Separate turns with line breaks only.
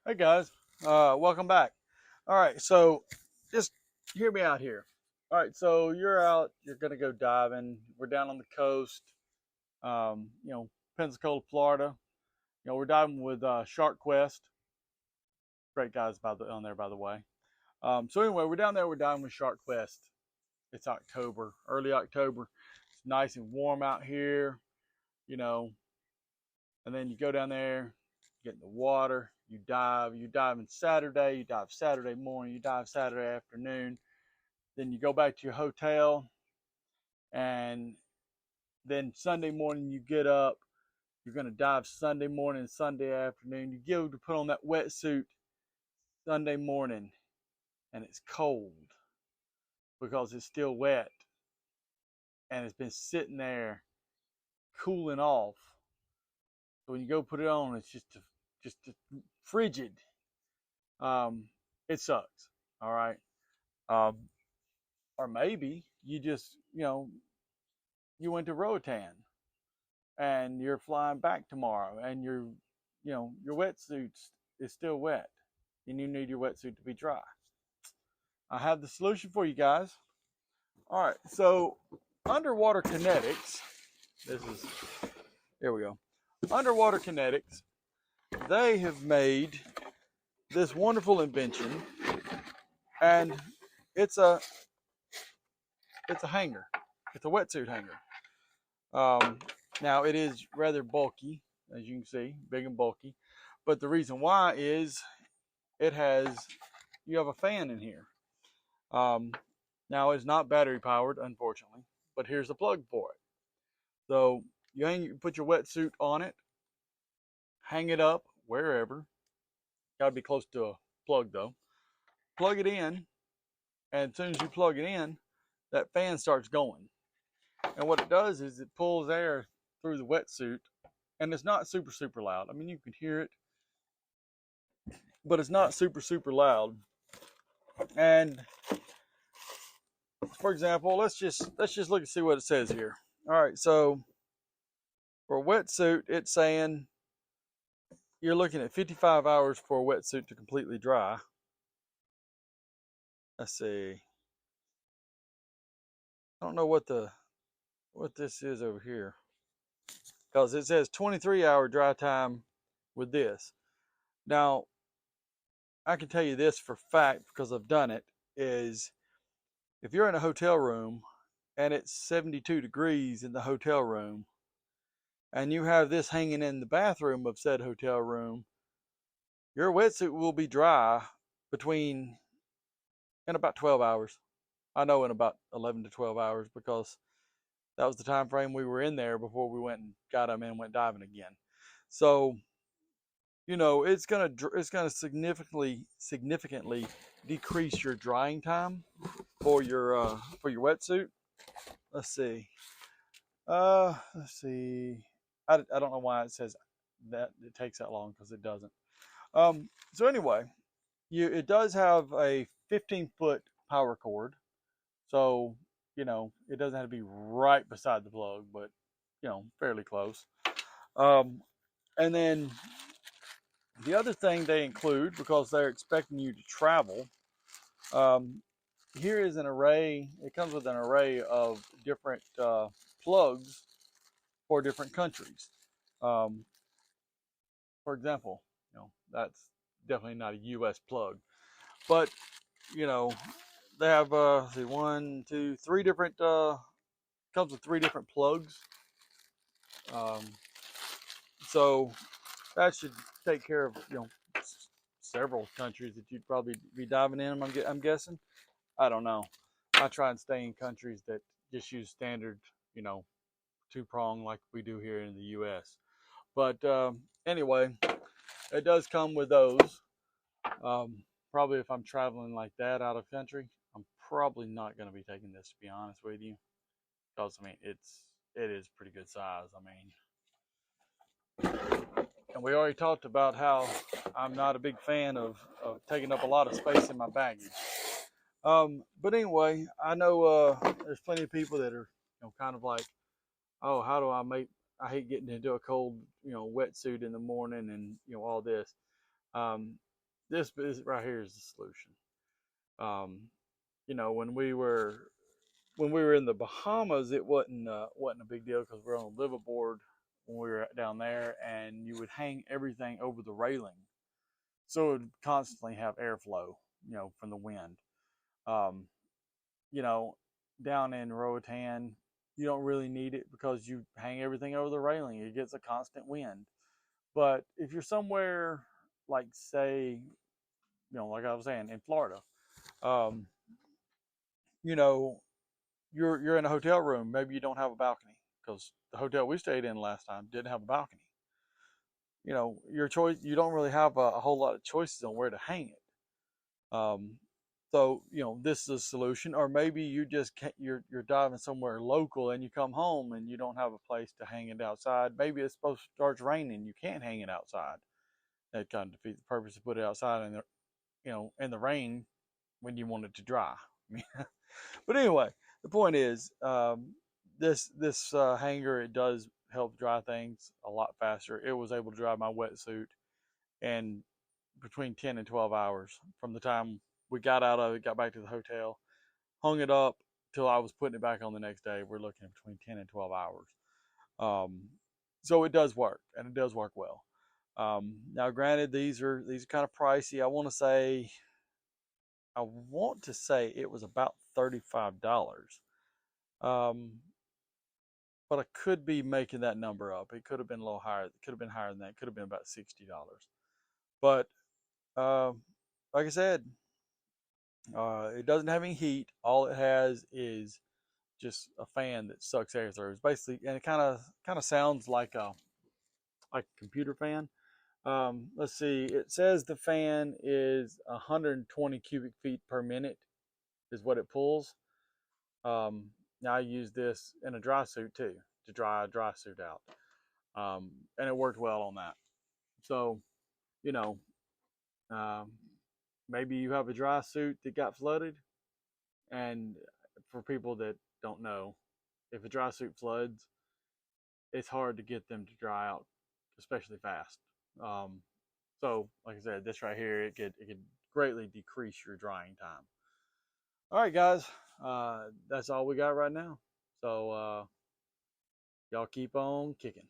Hey guys, welcome back. All right, so just hear me out here. All right, so you're out, you're gonna go diving. We're down on the coast, Pensacola, Florida. We're diving with Shark Quest. Great guys on there, by the way. So anyway, we're down there. We're diving with Shark Quest. It's October, early October. It's nice and warm out here, you know. And then you go down there, get in the water, you dive. You dive on Saturday, you dive Saturday morning, you dive Saturday afternoon. Then you go back to your hotel, and then Sunday morning you get up. You're gonna dive Sunday morning, Sunday afternoon. You go to put on that wetsuit Sunday morning, and it's cold because it's still wet and it's been sitting there cooling off. So when you go put it on, it's just frigid. Um, it sucks. All right. Um, or maybe you just, you went to Roatan and you're flying back tomorrow and your wetsuit is still wet and you need your wetsuit to be dry. I have the solution for you guys. All right. So underwater kinetics, this is, here we go. Underwater kinetics, they have made this wonderful invention, and it's a hanger. It's a wetsuit hanger. Now it is rather bulky, as you can see, big and bulky. But the reason why is you have a fan in here. Now it's not battery powered, unfortunately, but here's the plug for it. So you put your wetsuit on it, hang it up wherever. Got to be close to a plug though. Plug it in, and as soon as you plug it in, that fan starts going. And what it does is it pulls air through the wetsuit, and it's not super loud. I mean, you can hear it, but it's not super loud. And for example, let's just look and see what it says here. All right, so for a wetsuit, it's saying you're looking at 55 hours for a wetsuit to completely dry. Let's see. I don't know what this is over here, because it says 23-hour dry time with this. Now, I can tell you this for fact because I've done it, is if you're in a hotel room and it's 72 degrees in the hotel room and you have this hanging in the bathroom of said hotel room, your wetsuit will be dry in about 12 hours. I know in about 11 to 12 hours, because that was the time frame we were in there before we went and got them and went diving again. So, it's gonna significantly decrease your drying time for your wetsuit. Let's see. Let's see. I don't know why it says that it takes that long, because it doesn't. So anyway, it does have a 15-foot power cord, so it doesn't have to be right beside the plug, but fairly close. And then the other thing they include, because they're expecting you to travel, here is an array. It comes with an array of different plugs for different countries. Um, for example, that's definitely not a U.S. plug, but they have see, one, two, three different. Comes with three different plugs. Um, so that should take care of several countries that you'd probably be diving in. I'm guessing. I don't know. I try and stay in countries that just use standard, two prong like we do here in the U.S. But anyway, it does come with those. Probably if I'm traveling like that out of country, I'm probably not going to be taking this, to be honest with you, because I mean it is pretty good size. I mean, and we already talked about how I'm not a big fan of taking up a lot of space in my baggage. But anyway, I know there's plenty of people that are kind of like, oh, how do I hate getting into a cold wetsuit in the morning and all this. this is right here is the solution. Um, you know, when we were in the Bahamas, it wasn't a big deal because we're on a liveaboard when we were down there, and you would hang everything over the railing, so it would constantly have airflow, you know, from the wind. Um, you know, down in Roatan, you don't really need it because you hang everything over the railing. It gets a constant wind. But if you're somewhere like, say, you know, like I was saying, in Florida, um, you know, you're in a hotel room. Maybe you don't have a balcony because the hotel we stayed in last time didn't have a balcony. You know, your choice. You don't really have a whole lot of choices on where to hang it. Um, so you know, this is a solution. Or maybe you just can't, you're diving somewhere local and you come home and you don't have a place to hang it outside. Maybe it's supposed to start raining. You can't hang it outside. That kind of defeats the purpose to put it outside in the, you know, in the rain when you want it to dry. But anyway, the point is, this hanger, it does help dry things a lot faster. It was able to dry my wetsuit in between 10 and 12 hours from the time we got out of it, got back to the hotel, hung it up till I was putting it back on the next day. We're looking at between 10 and 12 hours. Um, so it does work, and it does work well. Now, granted, these are kind of pricey. I want to say it was about $35. Um, but I could be making that number up. It could have been a little higher. It could have been higher than that. It could have been about $60. But like I said, it doesn't have any heat. All it has is just a fan that sucks air through. It's basically, and it kind of sounds like a computer fan. Let's see. It says the fan is 120 cubic feet per minute is what it pulls. Um, Now I use this in a dry suit too to dry a dry suit out, and it worked well on that. So you know, um, maybe you have a dry suit that got flooded, and for people that don't know, if a dry suit floods, it's hard to get them to dry out, especially fast. Um, so, like I said, this right here, it could greatly decrease your drying time. All right, guys, that's all we got right now. So y'all keep on kicking.